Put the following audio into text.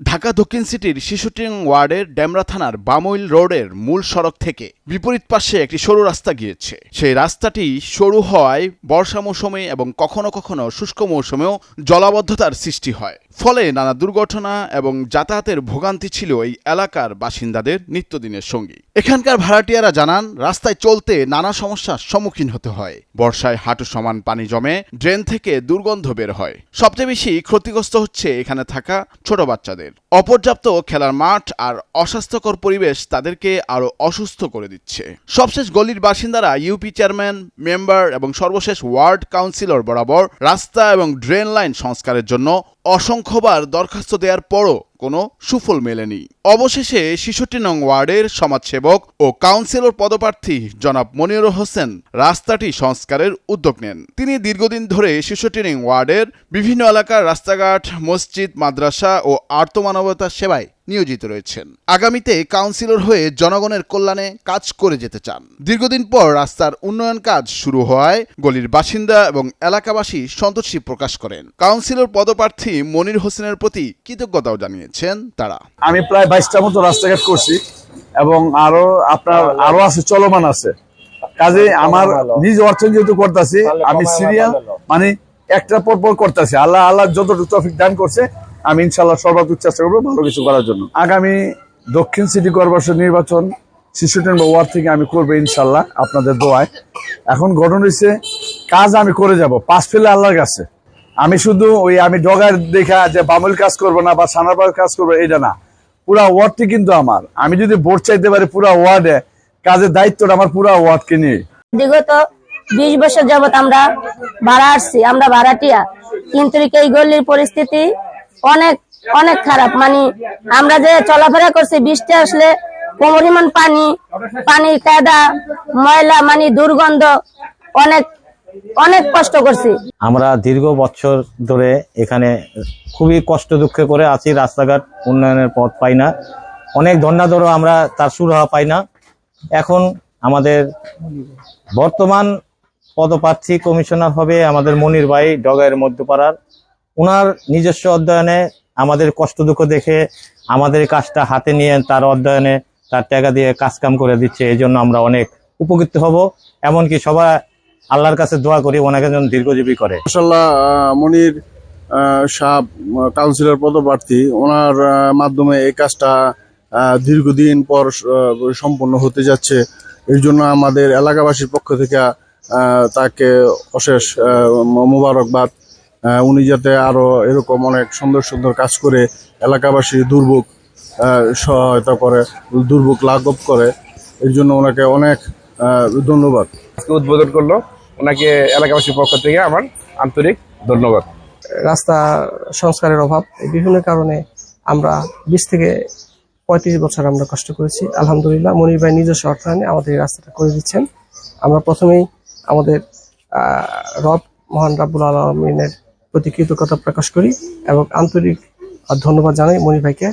ঢাকা দক্ষিণ সিটির ৬৬ নং ওয়ার্ডের ডেমরা থানার বামইল রোডের মূল সড়ক থেকে বিপরীত পাশে একটি সরু রাস্তা গিয়েছে। সেই রাস্তাটি সরু হওয়ায় বর্ষা মৌসুমে এবং কখনো কখনো শুষ্ক মৌসুমেও জলাবদ্ধতার সৃষ্টি হয়, ফলে নানা দুর্ঘটনা এবং যাতায়াতের ভোগান্তি ছিল এই এলাকার বাসিন্দাদের নিত্যদিনের সঙ্গী। এখানকার ভাড়াটিয়ারা জানান, রাস্তায় চলতে নানা সমস্যার সম্মুখীন হতে হয়। বর্ষায় হাঁটু সমান পানি জমে, ড্রেন থেকে দুর্গন্ধ বের হয়। সবচেয়ে বেশি ক্ষতিগ্রস্ত হচ্ছে এখানে থাকা ছোট বাচ্চাদের। অপর্যাপ্ত খেলার মাঠ আর অস্বাস্থ্যকর পরিবেশ তাদেরকে আরো অসুস্থ করে দিচ্ছে। সবশেষ গলির বাসিন্দারা ইউপি চেয়ারম্যান, মেম্বার এবং সর্বশেষ ওয়ার্ড কাউন্সিলর বরাবর রাস্তা এবং ড্রেন লাইন সংস্কারের জন্য অসংখ্যবার দরখাস্ত দেওয়ার পরও কোনো সুফল মেলেনি। অবশেষে ৬৬ নং ওয়ার্ডের সমাজসেবক ও কাউন্সিলর পদপ্রার্থী জনাব মনিরুল হোসেন রাস্তাটি সংস্কারের উদ্যোগ নেন। তিনি দীর্ঘদিন ধরে ৬৬ নং ওয়ার্ডের বিভিন্ন এলাকার রাস্তাঘাট, মসজিদ, মাদ্রাসা ও আর্তমানবতার সেবায় নিয়োজিত রয়েছেন। আগামীতে কাউন্সিলর হয়ে জনগণের কল্যাণে কাজ করে যেতে চান। দীর্ঘদিন পর রাস্তার উন্নয়ন কাজ শুরু হওয়ায় গলির বাসিন্দা এবং এলাকাবাসী সন্তোষী প্রকাশ করেন। কাউন্সিলর পদপ্রার্থী মনির হোসেনের প্রতি কৃতজ্ঞতাও জানিয়েছেন তারা। আমি প্রায় 22টা মতো রাস্তাঘাট করছি এবং আরো আছে, চলমান আছে। কাজে আমার নিজ অর্থ যেহেতু করতেছি, আমি সিরিয়াল মানে একটা পর করতেছি। আল্লাহ যতটুকু তৌফিক দান করছে, আমি ইনশাল্লাহ সর্বাত্মক চেষ্টা করবো ভালো কিছু করার জন্য। আগামী দক্ষিণ সিটি কর্পোরেশন নির্বাচন ৬৬ নম্বর ওয়ার্ড থেকে আমি করবো ইনশাল্লাহ, আপনাদের দোয়ায়। এখন ঘটনা হয়েছে, কাজ আমি করে যাব, পাশ ফেলে আল্লাহর কাছে। আমি শুধু আমি ডগার দেখা যে বামুল কাজ করবো না বা সানারপাড়ার কাজ করবো এটা না, পুরা ওয়ার্ডটি কিন্তু আমার। আমি যদি ভোট চাইতে পারি পুরা ওয়ার্ডে, কাজের দায়িত্বটা আমার পুরা ওয়ার্ডকে নিয়ে। বিগত 20 বছর যাবত আমরা ভাড়া আসছি, আমরা ভাড়াটিয়া, কিন্তু এই গলির পরিস্থিতি অনেক অনেক খারাপ। মানে আমরা যে চলাফেরা করছি, বৃষ্টি আসলে পরিমাণ পানি কাদা ময়লা, মানে দুর্গন্ধ, অনেক অনেক কষ্ট করছি। আমরা দীর্ঘ বছর ধরে এখানে খুবই কষ্ট দুঃখে করে আছি। রাস্তাঘাট উন্নয়নের পথ পাই না, অনেক ধর্নাধরও আমরা তার সুরাহা পাই না। এখন আমাদের বর্তমান পদপ্রার্থী কমিশনার হবে আমাদের মনির ভাই, ডগাইয়ের মধ্যপাড়ার। ওনার নিজস্ব অধ্যয়নে আমাদের কষ্ট দুঃখ দেখে আমাদের কাজটা হাতে নিয়ে তার অধ্যয়নে তার টাকা দিয়ে কাজকাম করে দিচ্ছে। এই জন্য আমরা অনেক উপকৃত হব। এমনকি সবাই আল্লাহর কাছে দোয়া করি ওনাকে যেন দীর্ঘজীবী করে। মাশাআল্লাহ, মনির সাহেব কাউন্সিলর পদপ্রার্থী, ওনার মাধ্যমে এই কাজটা দীর্ঘদিন পর সম্পন্ন হতে যাচ্ছে। এর জন্য আমাদের এলাকাবাসীর পক্ষ থেকে তাকে অশেষ মোবারকবাদ। উনি যাতে আরো এরকম অনেক সুন্দর সুন্দর কাজ করে এলাকাবাসী দুর্ভোগ সহায়তা করে, দুর্ভোগ লাঘব করে, এর জন্য ওনাকে অনেক ধন্যবাদ। উদ্বোধন করলো, ওনাকে এলাকাবাসীর পক্ষ থেকে আমার আন্তরিক ধন্যবাদ। রাস্তা সংস্কারের অভাব, বিভিন্ন কারণে আমরা 20 থেকে 35 বছর আমরা কষ্ট করেছি। আলহামদুলিল্লাহ মনির ভাই নিজস্ব অর্থায়নে আমাদের এই রাস্তাটা করে দিচ্ছেন। আমরা প্রথমেই আমাদের মহান রাব্বুল আলামিনের প্রতি কৃতজ্ঞতা প্রকাশ করি এবং আন্তরিক ধন্যবাদ জানাই মনির ভাইকে।